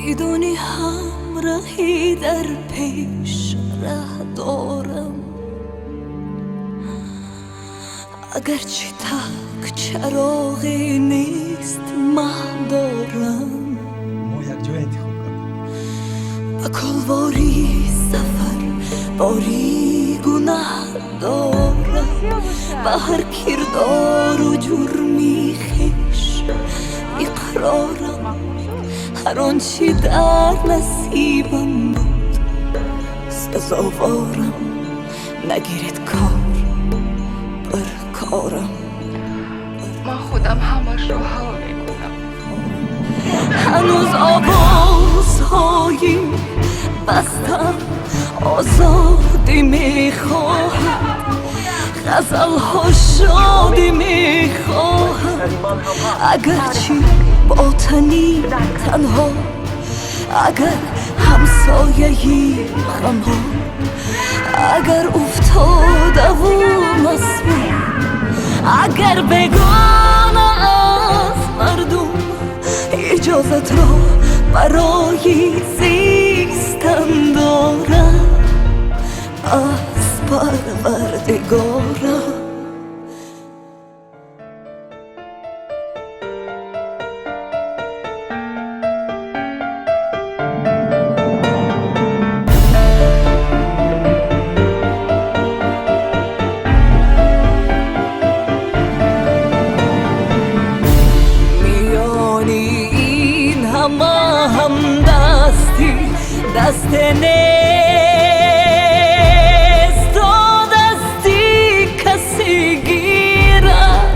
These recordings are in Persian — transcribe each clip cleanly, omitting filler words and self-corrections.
میدونی همراهی در پیش ره دارم، اگرچه تک چراغی نیست مه دارم. با کلواری سفر باری گناه دارم، با هر کردار و جرمی خیش اقرارم. هر آنچه در نصیبم بود سزاوارم، نگیرد کار بر کارم. من خودم همش رو ها میکنم. هنوز آوازهایی بستم آزادی میخواهم، غزلها شادی میخواهم. اگرچه باطنی تنها، اگر همسایه‌ای غمها، اگر افتاده و مسموم، اگر بگانه از مردم، اجازت را برای زیستن دارم از پروردگارم. ما هم دست نیست و دستی کسی گیرد.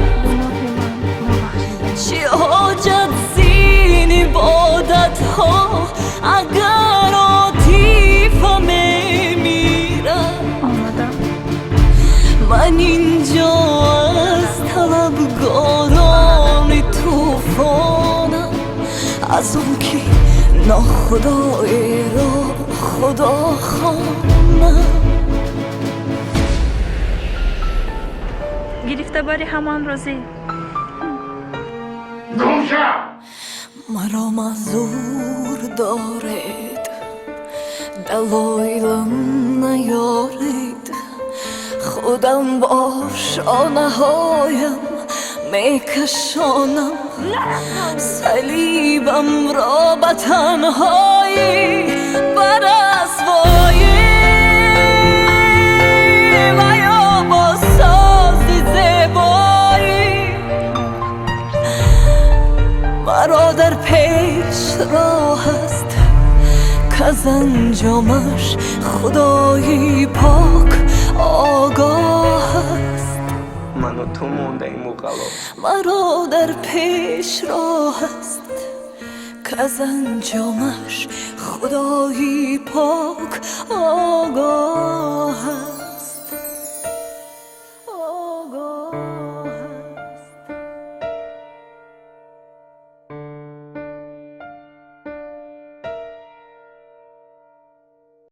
چه حاجت زین عبادت ها اگر آتیفه میمیرد. من اینجا از طلبگاران توفانم، از اون که ناخدایی را خدا خوانم. گرفتاری همان روزی مرا معذور دارید، دلایلم نیارید. خودم با شانه هایم میکشانم، صلیبم را به تنهایی بر رسوایی و یا با ساز زیبایی. مرا در پیش راه است کز انجامش خدایی پاک آگاه است. من و تو مونده این موقعا. مرا در پیش راه است کز انجامش خدایی پاک آگاه است.